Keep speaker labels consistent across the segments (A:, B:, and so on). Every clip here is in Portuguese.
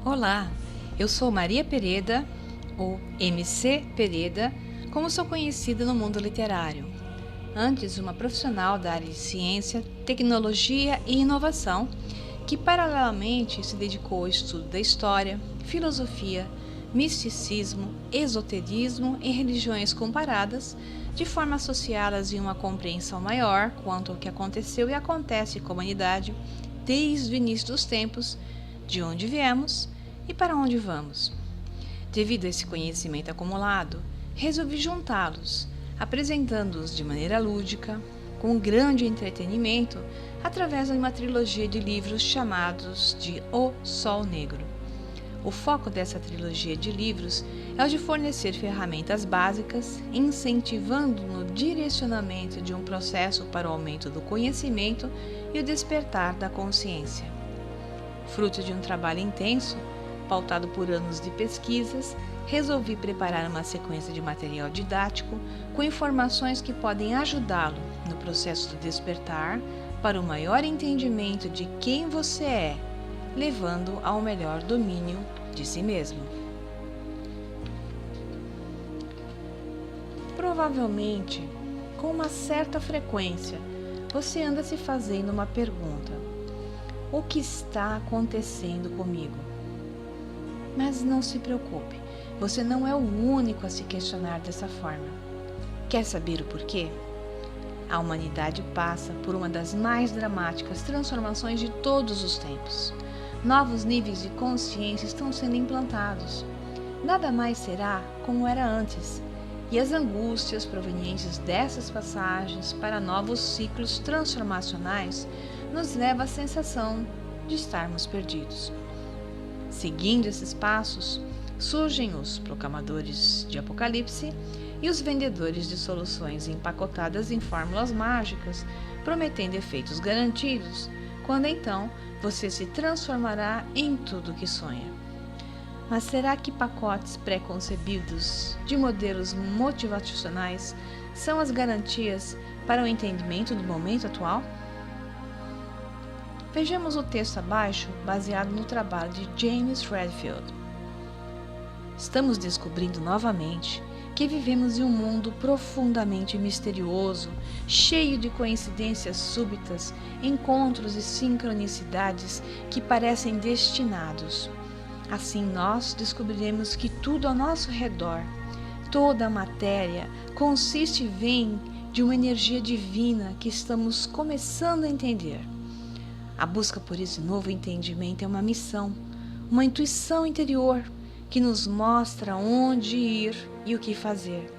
A: Olá, eu sou Maria Pereda, ou MC Pereda, como sou conhecida no mundo literário. Antes, uma profissional da área de ciência, tecnologia e inovação, que paralelamente se dedicou ao estudo da história, filosofia, misticismo, esoterismo e religiões comparadas, de forma a associá-las em uma compreensão maior quanto ao que aconteceu e acontece com a humanidade desde o início dos tempos, de onde viemos e para onde vamos. Devido a esse conhecimento acumulado, resolvi juntá-los, apresentando-os de maneira lúdica, com grande entretenimento, através de uma trilogia de livros chamados de O Sol Negro. O foco dessa trilogia de livros é o de fornecer ferramentas básicas, incentivando no direcionamento de um processo para o aumento do conhecimento e o despertar da consciência. Fruto de um trabalho intenso, pautado por anos de pesquisas, resolvi preparar uma sequência de material didático com informações que podem ajudá-lo no processo do despertar para o maior entendimento de quem você é, levando ao melhor domínio de si mesmo. Provavelmente, com uma certa frequência, você anda se fazendo uma pergunta: o que está acontecendo comigo? Mas não se preocupe, você não é o único a se questionar dessa forma. Quer saber o porquê? A humanidade passa por uma das mais dramáticas transformações de todos os tempos. Novos níveis de consciência estão sendo implantados. Nada mais será como era antes, e as angústias provenientes dessas passagens para novos ciclos transformacionais nos leva à sensação de estarmos perdidos. Seguindo esses passos, surgem os proclamadores de Apocalipse e os vendedores de soluções empacotadas em fórmulas mágicas, prometendo efeitos garantidos, quando então você se transformará em tudo o que sonha. Mas será que pacotes pré-concebidos de modelos motivacionais são as garantias para o entendimento do momento atual? Vejamos o texto abaixo, baseado no trabalho de James Redfield. Estamos descobrindo novamente que vivemos em um mundo profundamente misterioso, cheio de coincidências súbitas, encontros e sincronicidades que parecem destinados. Assim nós descobriremos que tudo ao nosso redor, toda a matéria, consiste e vem de uma energia divina que estamos começando a entender. A busca por esse novo entendimento é uma missão, uma intuição interior que nos mostra onde ir e o que fazer.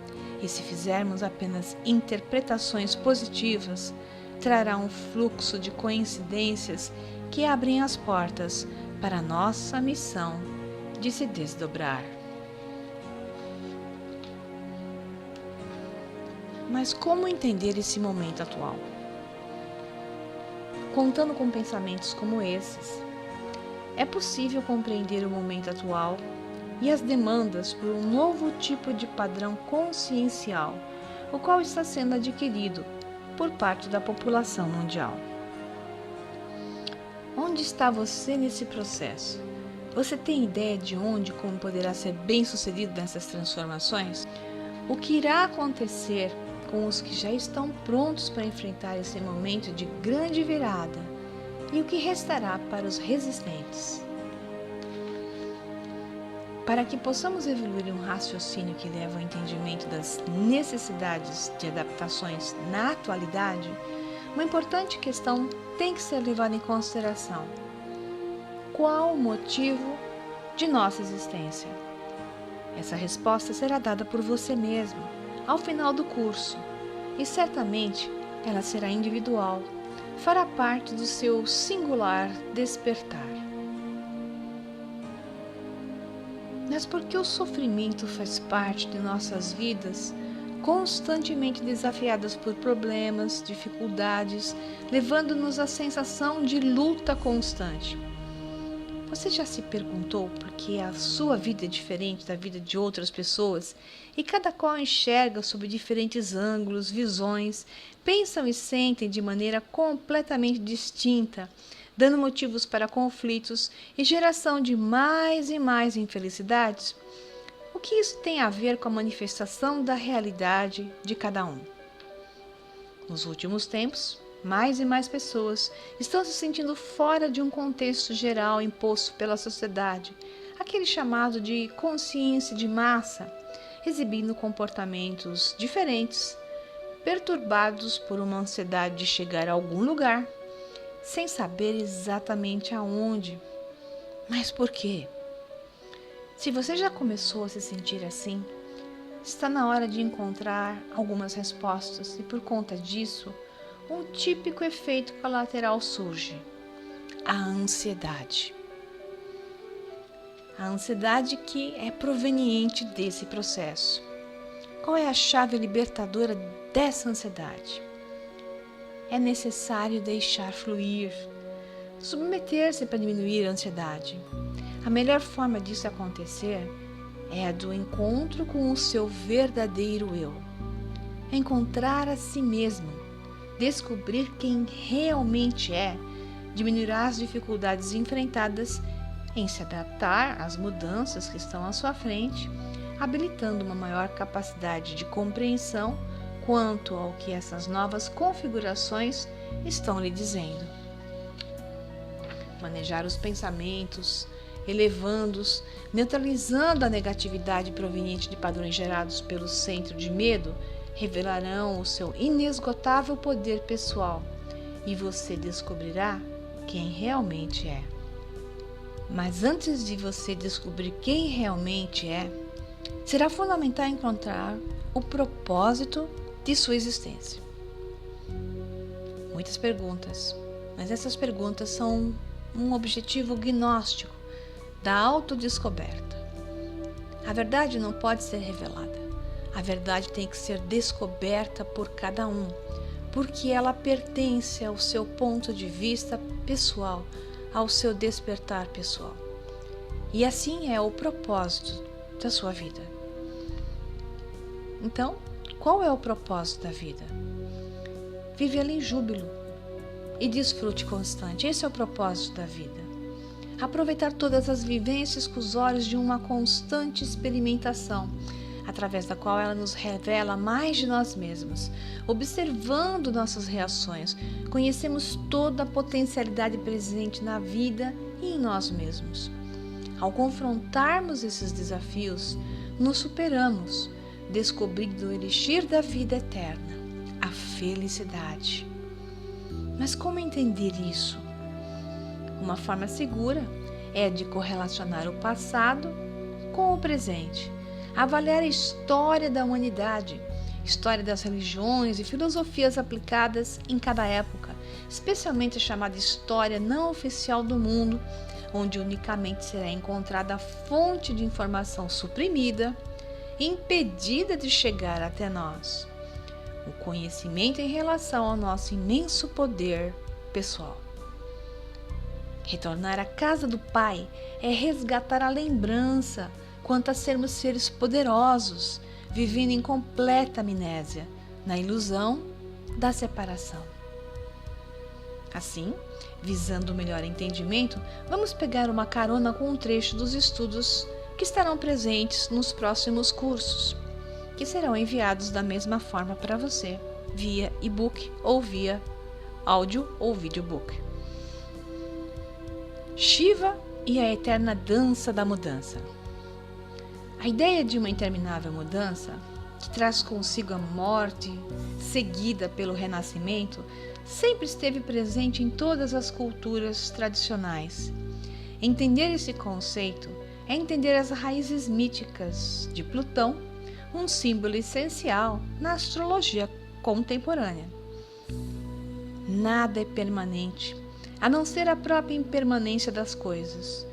A: E se fizermos apenas interpretações positivas, trará um fluxo de coincidências que abrem as portas para a nossa missão de se desdobrar. Mas como entender esse momento atual? Contando com pensamentos como esses, é possível compreender o momento atual e as demandas por um novo tipo de padrão consciencial, o qual está sendo adquirido por parte da população mundial. Onde está você nesse processo? Você tem ideia de onde e como poderá ser bem-sucedido nessas transformações? O que irá acontecer com os que já estão prontos para enfrentar esse momento de grande virada e o que restará para os resistentes? Para que possamos evoluir um raciocínio que leva ao entendimento das necessidades de adaptações na atualidade, uma importante questão tem que ser levada em consideração: qual o motivo de nossa existência? Essa resposta será dada por você mesmo ao final do curso, e certamente ela será individual, fará parte do seu singular despertar. Mas por que o sofrimento faz parte de nossas vidas, constantemente desafiadas por problemas, dificuldades, levando-nos à sensação de luta constante? Você já se perguntou por que a sua vida é diferente da vida de outras pessoas e cada qual enxerga sob diferentes ângulos, visões, pensam e sentem de maneira completamente distinta, dando motivos para conflitos e geração de mais e mais infelicidades? O que isso tem a ver com a manifestação da realidade de cada um? Nos últimos tempos, mais e mais pessoas estão se sentindo fora de um contexto geral imposto pela sociedade, aquele chamado de consciência de massa, exibindo comportamentos diferentes, perturbados por uma ansiedade de chegar a algum lugar, sem saber exatamente aonde. Mas por quê? Se você já começou a se sentir assim, está na hora de encontrar algumas respostas e, por conta disso, um típico efeito colateral surge: a ansiedade. A ansiedade que é proveniente desse processo. Qual é a chave libertadora dessa ansiedade? É necessário deixar fluir, submeter-se para diminuir a ansiedade. A melhor forma disso acontecer é a do encontro com o seu verdadeiro eu. Encontrar a si mesmo, descobrir quem realmente é, diminuirá as dificuldades enfrentadas em se adaptar às mudanças que estão à sua frente, habilitando uma maior capacidade de compreensão quanto ao que essas novas configurações estão lhe dizendo. Manejar os pensamentos, elevando-os, neutralizando a negatividade proveniente de padrões gerados pelo centro de medo, revelarão o seu inesgotável poder pessoal e você descobrirá quem realmente é. Mas antes de você descobrir quem realmente é, será fundamental encontrar o propósito de sua existência. Muitas perguntas, mas essas perguntas são um objetivo gnóstico da autodescoberta. A verdade não pode ser revelada. A verdade tem que ser descoberta por cada um, porque ela pertence ao seu ponto de vista pessoal, ao seu despertar pessoal. E assim é o propósito da sua vida. Então, qual é o propósito da vida? Vivê-la em júbilo e desfrute constante. Esse é o propósito da vida. Aproveitar todas as vivências com os olhos de uma constante experimentação, através da qual ela nos revela mais de nós mesmos. Observando nossas reações, conhecemos toda a potencialidade presente na vida e em nós mesmos. Ao confrontarmos esses desafios, nos superamos, descobrindo o elixir da vida eterna, a felicidade. Mas como entender isso? Uma forma segura é de correlacionar o passado com o presente, avaliar a história da humanidade, história das religiões e filosofias aplicadas em cada época, especialmente a chamada história não oficial do mundo, onde unicamente será encontrada a fonte de informação suprimida, impedida de chegar até nós. O conhecimento em relação ao nosso imenso poder pessoal. Retornar à casa do Pai é resgatar a lembrança quanto a sermos seres poderosos, vivendo em completa amnésia, na ilusão da separação. Assim, visando o melhor entendimento, vamos pegar uma carona com um trecho dos estudos que estarão presentes nos próximos cursos, que serão enviados da mesma forma para você, via e-book ou via áudio ou videobook. Shiva e a eterna dança da mudança. A ideia de uma interminável mudança, que traz consigo a morte, seguida pelo renascimento, sempre esteve presente em todas as culturas tradicionais. Entender esse conceito é entender as raízes míticas de Plutão, um símbolo essencial na astrologia contemporânea. Nada é permanente, a não ser a própria impermanência das coisas.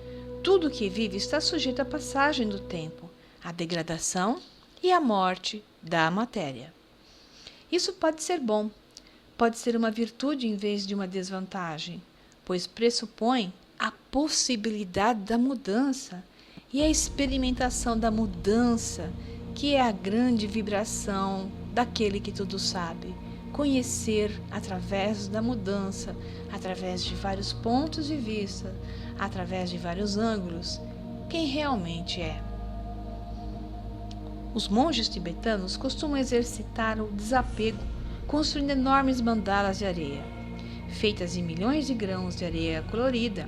A: Tudo que vive está sujeito à passagem do tempo, à degradação e à morte da matéria. Isso pode ser bom, pode ser uma virtude em vez de uma desvantagem, pois pressupõe a possibilidade da mudança e a experimentação da mudança, que é a grande vibração daquele que tudo sabe, conhecer através da mudança, através de vários pontos de vista, através de vários ângulos, quem realmente é. Os monges tibetanos costumam exercitar o desapego construindo enormes mandalas de areia, feitas de milhões de grãos de areia colorida.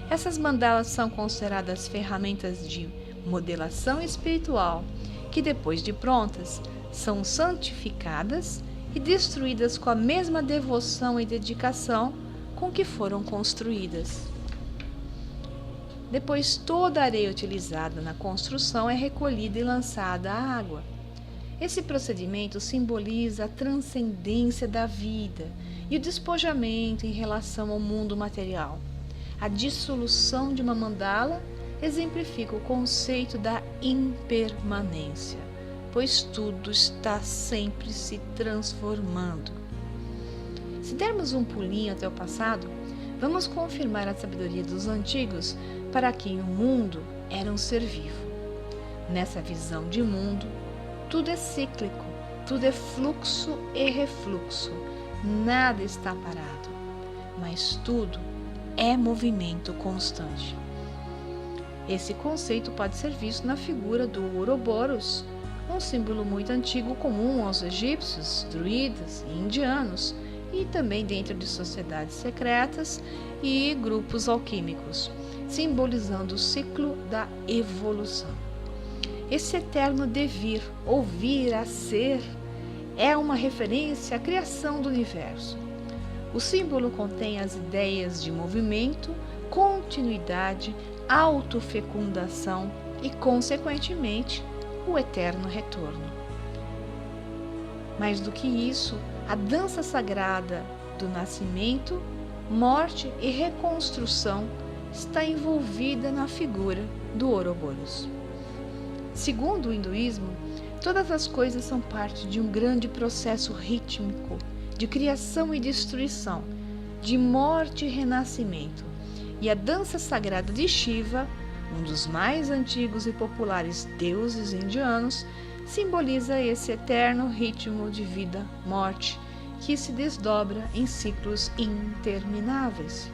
A: Essas mandalas são consideradas ferramentas de modelação espiritual que, depois de prontas, são santificadas e destruídas com a mesma devoção e dedicação com que foram construídas. Depois, toda a areia utilizada na construção é recolhida e lançada à água. Esse procedimento simboliza a transcendência da vida e o despojamento em relação ao mundo material. A dissolução de uma mandala exemplifica o conceito da impermanência, pois tudo está sempre se transformando. Se dermos um pulinho até o passado, vamos confirmar a sabedoria dos antigos para quem o mundo era um ser vivo. Nessa visão de mundo, tudo é cíclico, tudo é fluxo e refluxo, nada está parado, mas tudo é movimento constante. Esse conceito pode ser visto na figura do Ouroboros, um símbolo muito antigo comum aos egípcios, druidas e indianos, e também dentro de sociedades secretas e grupos alquímicos, simbolizando o ciclo da evolução. Esse eterno devir, ou vir a ser, é uma referência à criação do universo. O símbolo contém as ideias de movimento, continuidade, autofecundação e, consequentemente, o eterno retorno. Mais do que isso, a dança sagrada do nascimento, morte e reconstrução está envolvida na figura do Ouroboros. Segundo o hinduísmo, todas as coisas são parte de um grande processo rítmico de criação e destruição, de morte e renascimento. E a dança sagrada de Shiva, um dos mais antigos e populares deuses indianos, simboliza esse eterno ritmo de vida-morte que se desdobra em ciclos intermináveis.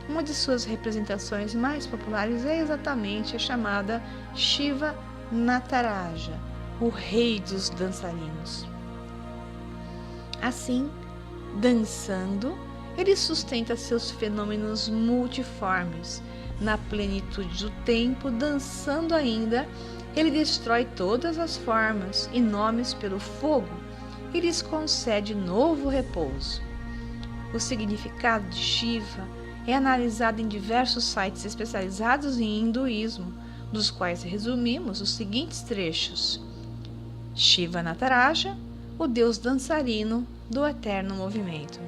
A: Uma de suas representações mais populares é exatamente a chamada Shiva Nataraja, o rei dos dançarinos. Assim, dançando, ele sustenta seus fenômenos multiformes. Na plenitude do tempo, dançando ainda, ele destrói todas as formas e nomes pelo fogo e lhes concede novo repouso. O significado de Shiva é analisado em diversos sites especializados em hinduísmo, dos quais resumimos os seguintes trechos: Shiva Nataraja, o deus dançarino do eterno movimento.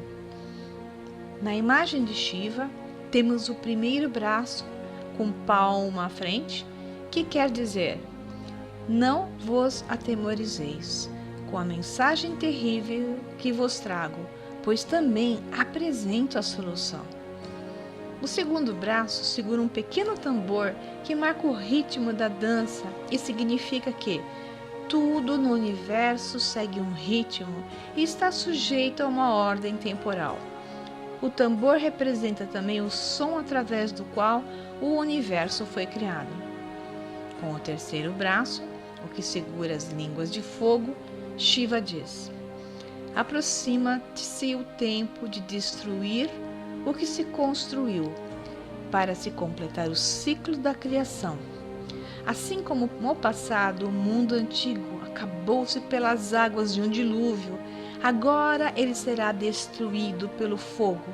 A: Na imagem de Shiva, temos o primeiro braço com palma à frente, que quer dizer: não vos atemorizeis com a mensagem terrível que vos trago, pois também apresento a solução. O segundo braço segura um pequeno tambor que marca o ritmo da dança e significa que tudo no universo segue um ritmo e está sujeito a uma ordem temporal. O tambor representa também o som através do qual o universo foi criado. Com o terceiro braço, o que segura as línguas de fogo, Shiva diz: aproxima-se o tempo de destruir o que se construiu, para se completar o ciclo da criação. Assim como no passado o mundo antigo acabou-se pelas águas de um dilúvio, agora ele será destruído pelo fogo.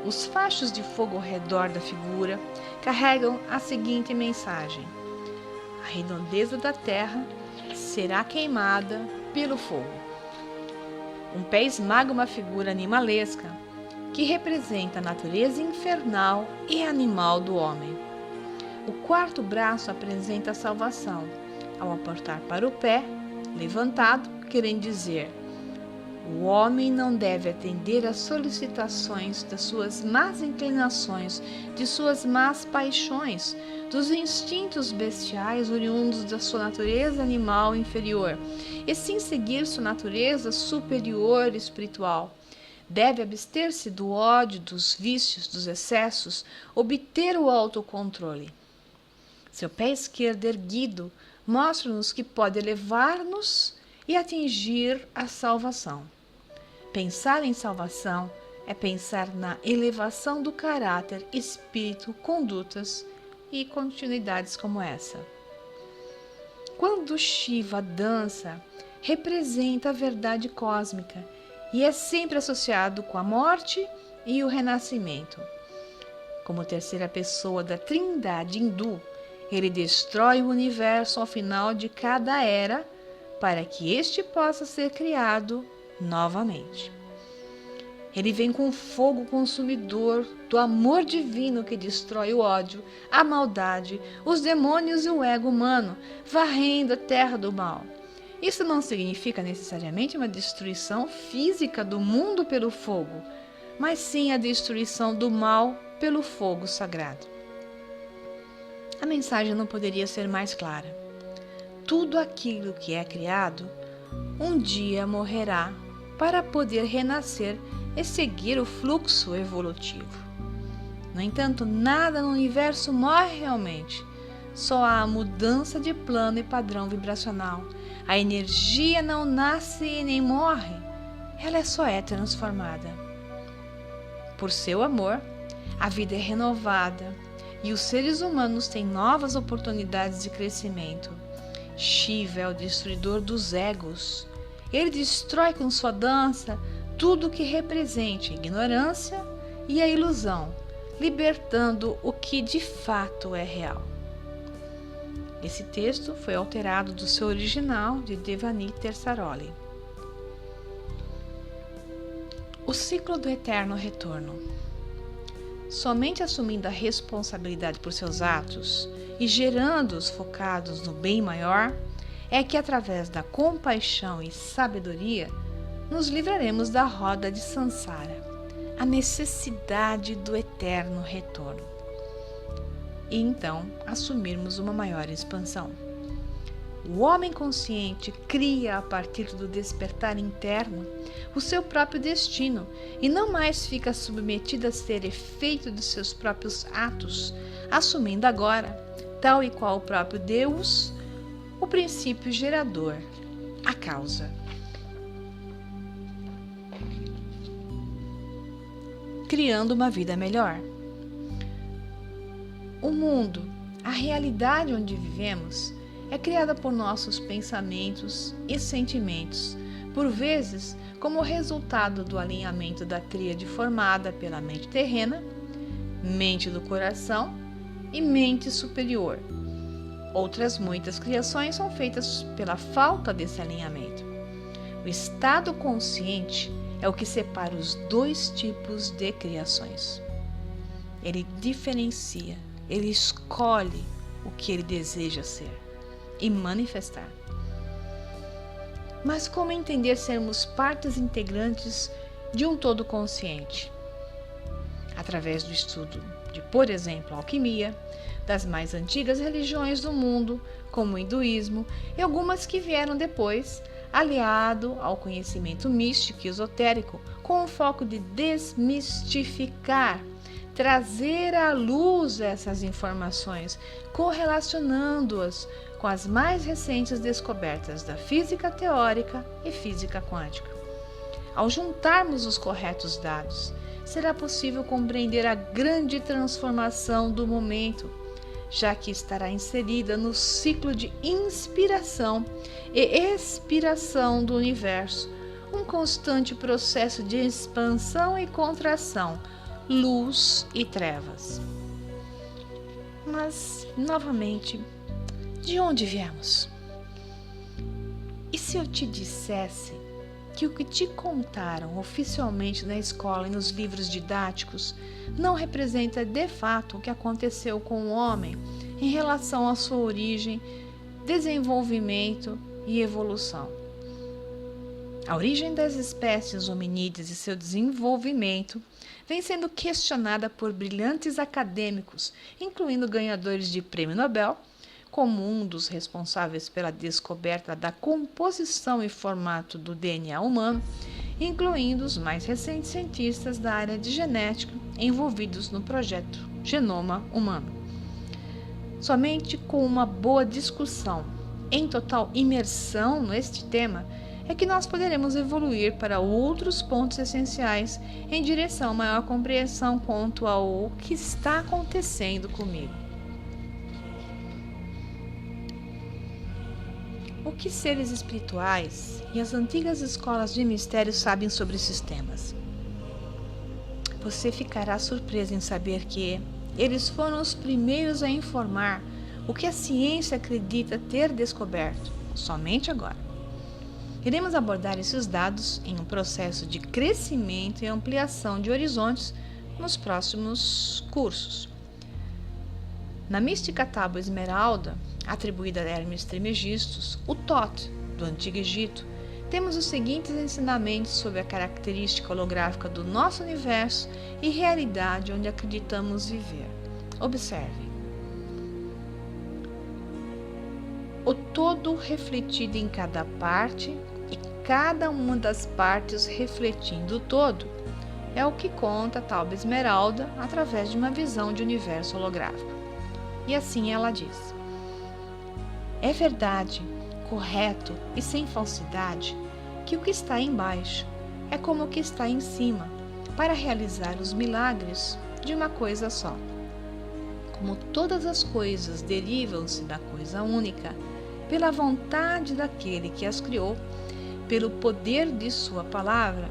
A: Os fachos de fogo ao redor da figura carregam a seguinte mensagem: a redondeza da terra será queimada pelo fogo. Um pé esmaga uma figura animalesca que representa a natureza infernal e animal do homem. O quarto braço apresenta a salvação, ao apontar para o pé, levantado, querendo dizer: O homem não deve atender às solicitações das suas más inclinações, de suas más paixões, dos instintos bestiais oriundos da sua natureza animal inferior, e sim seguir sua natureza superior espiritual. Deve abster-se do ódio, dos vícios, dos excessos, obter o autocontrole. Seu pé esquerdo erguido mostra-nos que pode elevar-nos e atingir a salvação. Pensar em salvação é pensar na elevação do caráter, espírito, condutas e continuidades como essa. Quando Shiva dança, representa a verdade cósmica e é sempre associado com a morte e o renascimento. Como terceira pessoa da Trindade hindu, ele destrói o universo ao final de cada era para que este possa ser criado novamente. Ele vem com fogo consumidor do amor divino que destrói o ódio, a maldade, os demônios e o ego humano, varrendo a terra do mal. Isso não significa necessariamente uma destruição física do mundo pelo fogo, mas sim a destruição do mal pelo fogo sagrado. A mensagem não poderia ser mais clara. Tudo aquilo que é criado, um dia morrerá para poder renascer e seguir o fluxo evolutivo. No entanto, nada no universo morre realmente. Só há a mudança de plano e padrão vibracional. A energia não nasce e nem morre. Ela só é transformada. Por seu amor, a vida é renovada e os seres humanos têm novas oportunidades de crescimento. Shiva é o destruidor dos egos. Ele destrói com sua dança tudo que represente a ignorância e a ilusão, libertando o que de fato é real. Esse texto foi alterado do seu original de Devani Tersaroli. O ciclo do eterno retorno. Somente assumindo a responsabilidade por seus atos e gerando-os focados no bem maior, é que através da compaixão e sabedoria nos livraremos da roda de Sansara, a necessidade do eterno retorno, e então assumirmos uma maior expansão. O homem consciente cria a partir do despertar interno o seu próprio destino e não mais fica submetido a ser efeito de seus próprios atos, assumindo agora, tal e qual o próprio Deus, o princípio gerador, a causa. Criando uma vida melhor. O mundo, a realidade onde vivemos, é criada por nossos pensamentos e sentimentos, por vezes como resultado do alinhamento da tríade formada pela mente terrena, mente do coração e mente superior. Outras muitas criações são feitas pela falta desse alinhamento. O estado consciente é o que separa os dois tipos de criações. Ele diferencia, ele escolhe o que ele deseja ser e manifestar. Mas como entender sermos partes integrantes de um todo consciente? Através do estudo de, por exemplo, a alquimia, das mais antigas religiões do mundo, como o hinduísmo, e algumas que vieram depois, aliado ao conhecimento místico e esotérico, com o foco de desmistificar, trazer à luz essas informações, correlacionando-as com as mais recentes descobertas da física teórica e física quântica. Ao juntarmos os corretos dados, será possível compreender a grande transformação do momento, já que estará inserida no ciclo de inspiração e expiração do universo, um constante processo de expansão e contração, luz e trevas. Mas, novamente, de onde viemos? E se eu te dissesse que o que te contaram oficialmente na escola e nos livros didáticos não representa de fato o que aconteceu com o homem em relação à sua origem, desenvolvimento e evolução? A origem das espécies hominídeas e seu desenvolvimento vem sendo questionada por brilhantes acadêmicos, incluindo ganhadores de prêmio Nobel, como um dos responsáveis pela descoberta da composição e formato do DNA humano, incluindo os mais recentes cientistas da área de genética envolvidos no projeto Genoma Humano. Somente com uma boa discussão, em total imersão neste tema, é que nós poderemos evoluir para outros pontos essenciais em direção a maior compreensão quanto ao que está acontecendo comigo. O que seres espirituais e as antigas escolas de mistérios sabem sobre esses temas? Você ficará surpreso em saber que eles foram os primeiros a informar o que a ciência acredita ter descoberto, somente agora. Iremos abordar esses dados em um processo de crescimento e ampliação de horizontes nos próximos cursos. Na mística tábua esmeralda, atribuída a Hermes Trismegistus, o Thoth, do Antigo Egito, temos os seguintes ensinamentos sobre a característica holográfica do nosso universo e realidade onde acreditamos viver. Observe. O todo refletido em cada parte e cada uma das partes refletindo o todo é o que conta a tábua esmeralda através de uma visão de universo holográfico. E assim ela diz: é verdade, correto e sem falsidade que o que está embaixo é como o que está em cima, para realizar os milagres de uma coisa só. Como todas as coisas derivam-se da coisa única, pela vontade daquele que as criou, pelo poder de sua palavra,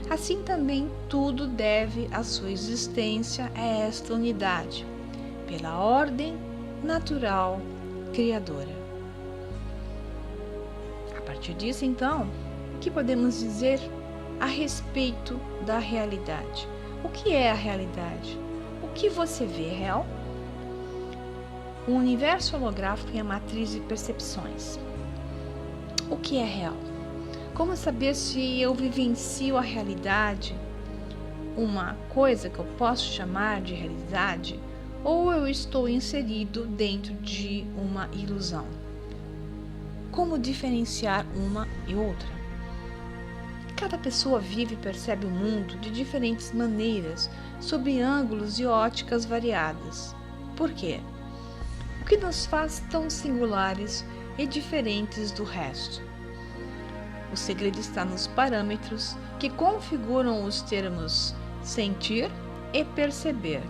A: assim também tudo deve a sua existência a esta unidade, pela ordem natural criadora. A partir disso, então, o que podemos dizer a respeito da realidade? O que é a realidade? O que você vê é real? O universo holográfico é a matriz de percepções. O que é real? Como saber se eu vivencio a realidade, uma coisa que eu posso chamar de realidade, ou eu estou inserido dentro de uma ilusão? Como diferenciar uma e outra? Cada pessoa vive e percebe o mundo de diferentes maneiras, sob ângulos e óticas variadas. Por quê? O que nos faz tão singulares e diferentes do resto? O segredo está nos parâmetros que configuram os termos sentir e perceber.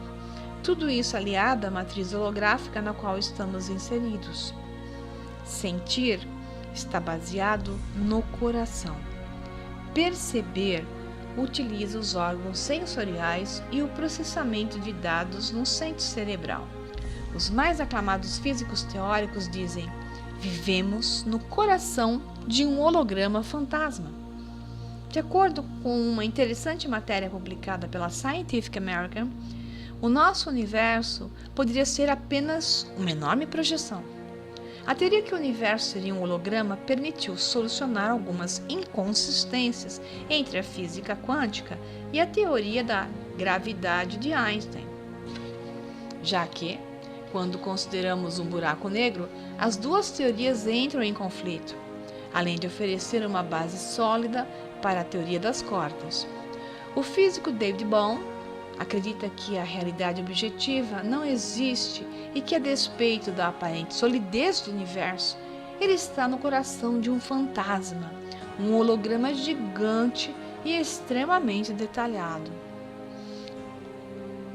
A: Tudo isso aliado à matriz holográfica na qual estamos inseridos. Sentir está baseado no coração. Perceber utiliza os órgãos sensoriais e o processamento de dados no centro cerebral. Os mais aclamados físicos teóricos dizem: vivemos no coração de um holograma fantasma. De acordo com uma interessante matéria publicada pela Scientific American, o nosso universo poderia ser apenas uma enorme projeção. A teoria que o universo seria um holograma permitiu solucionar algumas inconsistências entre a física quântica e a teoria da gravidade de Einstein, já que, quando consideramos um buraco negro, as duas teorias entram em conflito, além de oferecer uma base sólida para a teoria das cordas. O físico David Bohm acredita que a realidade objetiva não existe e que, a despeito da aparente solidez do universo, ele está no coração de um fantasma, um holograma gigante e extremamente detalhado.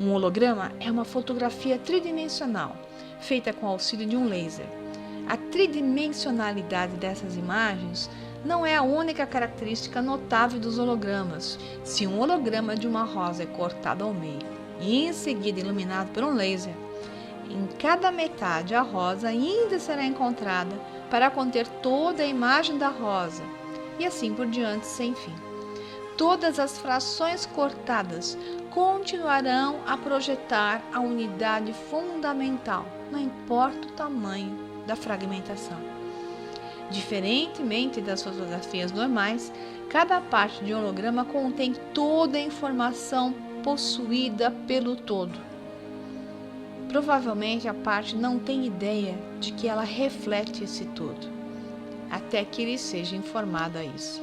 A: Um holograma é uma fotografia tridimensional, feita com auxílio de um laser. A tridimensionalidade dessas imagens não é a única característica notável dos hologramas. Se um holograma de uma rosa é cortado ao meio e em seguida iluminado por um laser, em cada metade a rosa ainda será encontrada para conter toda a imagem da rosa, e assim por diante sem fim. Todas as frações cortadas continuarão a projetar a unidade fundamental, não importa o tamanho da fragmentação. Diferentemente das fotografias normais, Cada parte de um holograma contém toda a informação possuída pelo todo. Provavelmente a parte não tem ideia de que ela reflete esse todo, até que ele seja informado a isso.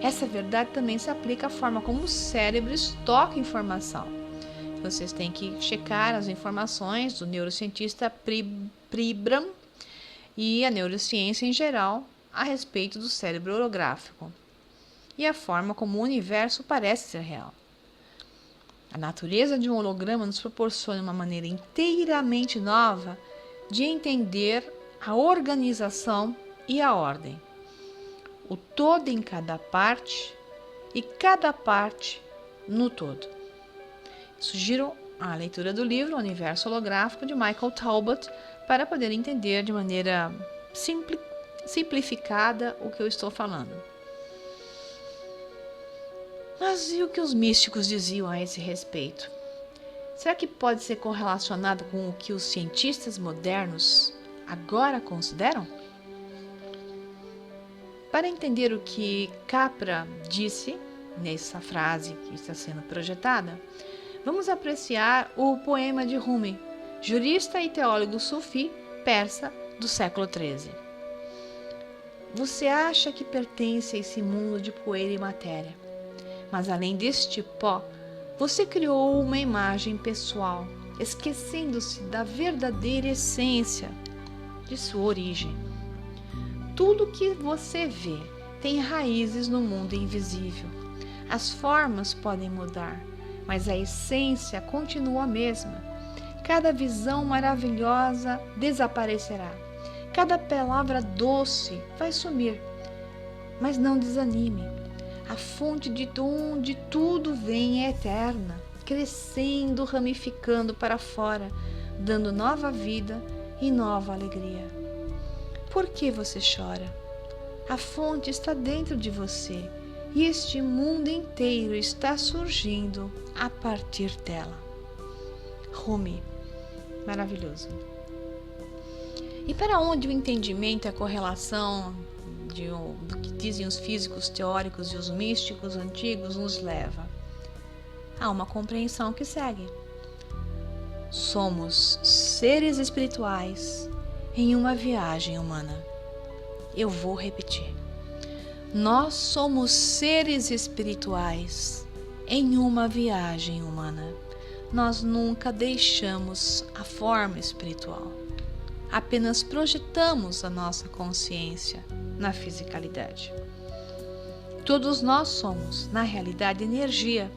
A: Essa verdade também se aplica à forma como o cérebro estoca informação. Vocês têm que checar as informações do neurocientista Pribram e a neurociência em geral a respeito do cérebro holográfico e a forma como o universo parece ser real. A natureza de um holograma nos proporciona uma maneira inteiramente nova de entender a organização e a ordem. O todo em cada parte e cada parte no todo. Sugiro a leitura do livro Universo Holográfico de Michael Talbot para poder entender de maneira simplificada o que eu estou falando. Mas e o que os místicos diziam a esse respeito? Será que pode ser correlacionado com o que os cientistas modernos agora consideram? Para entender o que Capra disse nessa frase que está sendo projetada, vamos apreciar o poema de Rumi, jurista e teólogo sufi persa do século XIII. Você acha que pertence a esse mundo de poeira e matéria, mas além deste pó, você criou uma imagem pessoal, esquecendo-se da verdadeira essência de sua origem. Tudo que você vê tem raízes no mundo invisível. As formas podem mudar, mas a essência continua a mesma. Cada visão maravilhosa desaparecerá. Cada palavra doce vai sumir. Mas não desanime. A fonte de onde tudo vem é eterna, crescendo, ramificando para fora, dando nova vida e nova alegria. Por que você chora? A fonte está dentro de você e este mundo inteiro está surgindo a partir dela. Rumi, maravilhoso. E para onde o entendimento e a correlação do que dizem os físicos teóricos e os místicos antigos nos leva? Há uma compreensão que segue. Somos seres espirituais em uma viagem humana. Eu vou repetir. Nós somos seres espirituais em uma viagem humana. Nós nunca deixamos a forma espiritual. Apenas projetamos a nossa consciência na fisicalidade. Todos nós somos, na realidade, energia,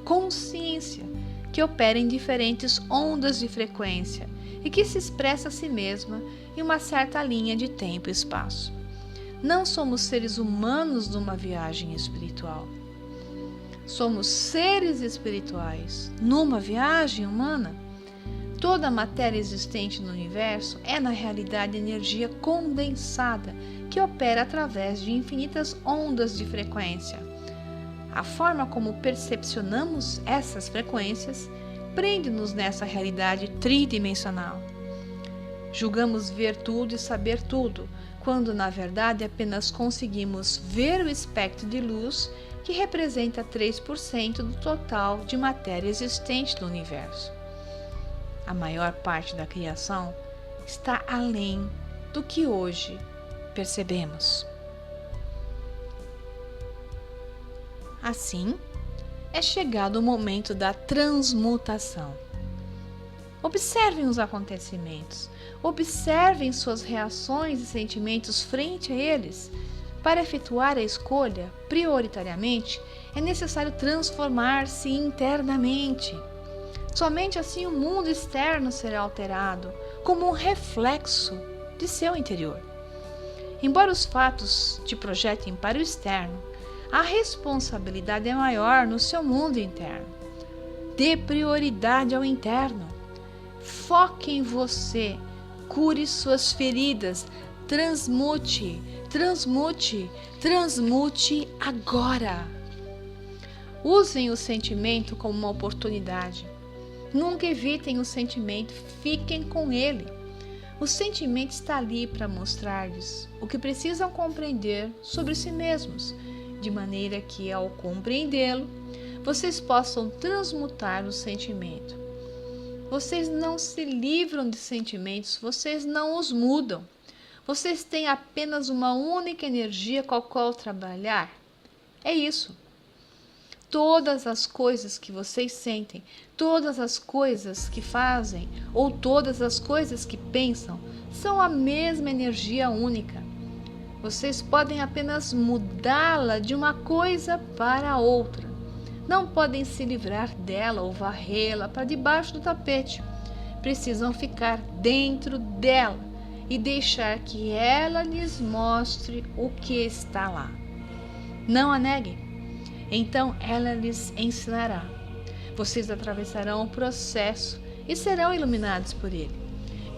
A: consciência, que opera em diferentes ondas de frequência e que se expressa a si mesma em uma certa linha de tempo e espaço. Não somos seres humanos numa viagem espiritual. Somos seres espirituais numa viagem humana. Toda a matéria existente no universo é, na realidade, energia condensada que opera através de infinitas ondas de frequência. A forma como percepcionamos essas frequências prende-nos nessa realidade tridimensional. Julgamos ver tudo e saber tudo, quando na verdade apenas conseguimos ver o espectro de luz que representa 3% do total de matéria existente no universo. A maior parte da criação está além do que hoje percebemos. Assim, é chegado o momento da transmutação. Observem os acontecimentos, observem suas reações e sentimentos frente a eles. Para efetuar a escolha, prioritariamente, é necessário transformar-se internamente. Somente assim o mundo externo será alterado, como um reflexo de seu interior. Embora os fatos te projetem para o externo, a responsabilidade é maior no seu mundo interno. Dê prioridade ao interno. Foque em você, cure suas feridas, transmute, transmute, transmute agora. Usem o sentimento como uma oportunidade. Nunca evitem o sentimento, fiquem com ele. O sentimento está ali para mostrar-lhes o que precisam compreender sobre si mesmos de maneira que, ao compreendê-lo, vocês possam transmutar o sentimento. Vocês não se livram de sentimentos, vocês não os mudam. Vocês têm apenas uma única energia com a qual trabalhar. É isso. Todas as coisas que vocês sentem, todas as coisas que fazem ou todas as coisas que pensam são a mesma energia única. Vocês podem apenas mudá-la de uma coisa para outra. Não podem se livrar dela ou varrê-la para debaixo do tapete. Precisam ficar dentro dela e deixar que ela lhes mostre o que está lá. Não a neguem. Então ela lhes ensinará. Vocês atravessarão o processo e serão iluminados por ele.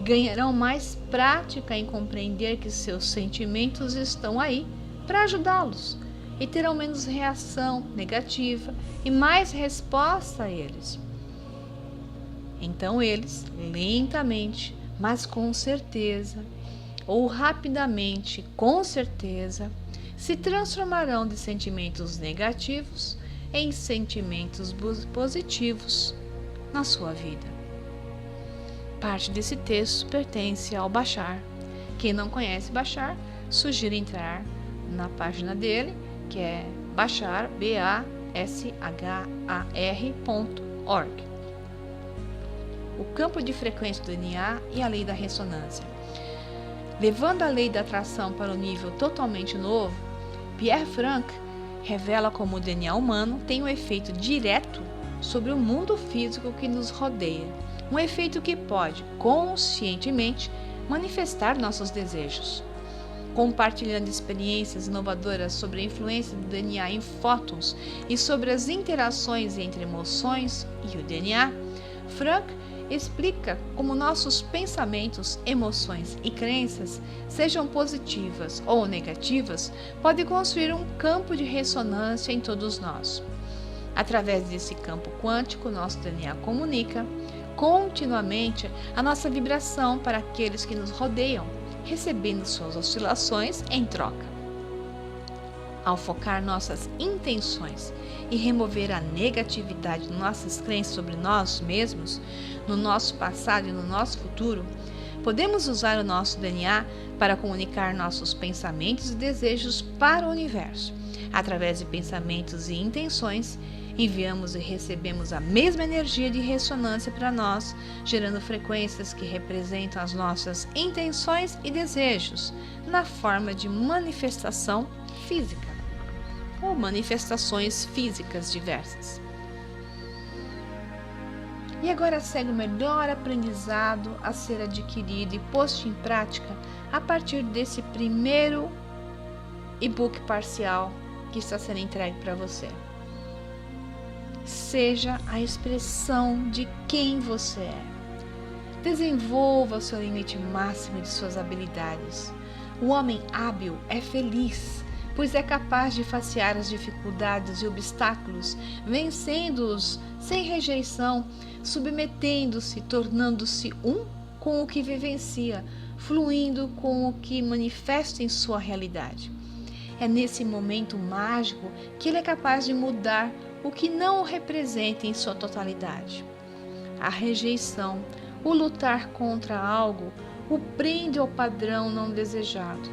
A: Ganharão mais prática em compreender que seus sentimentos estão aí para ajudá-los e terão menos reação negativa e mais resposta a eles. Então eles, lentamente, mas com certeza, ou rapidamente, com certeza, se transformarão de sentimentos negativos em sentimentos positivos na sua vida. Parte desse texto pertence ao Bashar. Quem não conhece Bashar, sugiro entrar na página dele, que é Bashar, bashar.org. O campo de frequência do DNA e a lei da ressonância. Levando a lei da atração para um nível totalmente novo, Pierre Franck revela como o DNA humano tem um efeito direto sobre o mundo físico que nos rodeia, um efeito que pode, conscientemente, manifestar nossos desejos. Compartilhando experiências inovadoras sobre a influência do DNA em fótons e sobre as interações entre emoções e o DNA, Franck explica como nossos pensamentos, emoções e crenças, sejam positivas ou negativas, podem construir um campo de ressonância em todos nós. Através desse campo quântico, nosso DNA comunica continuamente a nossa vibração para aqueles que nos rodeiam, recebendo suas oscilações em troca. Ao focar nossas intenções e remover a negatividade de nossas crenças sobre nós mesmos, no nosso passado e no nosso futuro, podemos usar o nosso DNA para comunicar nossos pensamentos e desejos para o universo. Através de pensamentos e intenções, enviamos e recebemos a mesma energia de ressonância para nós, gerando frequências que representam as nossas intenções e desejos na forma de manifestação física ou manifestações físicas diversas. E agora segue o melhor aprendizado a ser adquirido e posto em prática a partir desse primeiro e-book parcial que está sendo entregue para você. Seja a expressão de quem você é. Desenvolva o seu limite máximo de suas habilidades. O homem hábil é feliz, pois é capaz de facear as dificuldades e obstáculos, vencendo-os sem rejeição, submetendo-se, tornando-se um com o que vivencia, fluindo com o que manifesta em sua realidade. É nesse momento mágico que ele é capaz de mudar o que não o representa em sua totalidade. A rejeição, o lutar contra algo, o prende ao padrão não desejado.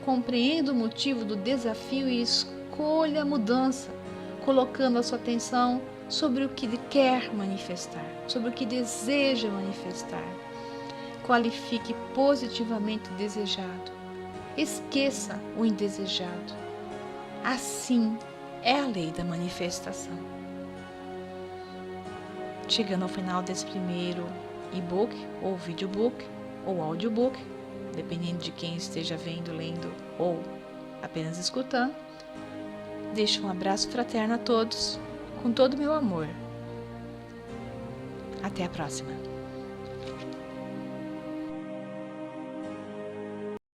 A: Compreenda o motivo do desafio e escolha a mudança, colocando a sua atenção sobre o que quer manifestar, sobre o que deseja manifestar. Qualifique positivamente o desejado. Esqueça o indesejado. Assim é a lei da manifestação. Chegando ao final desse primeiro e-book, ou videobook, ou audiobook, dependendo de quem esteja vendo, lendo ou apenas escutando, deixo um abraço fraterno a todos, com todo o meu amor. Até a próxima!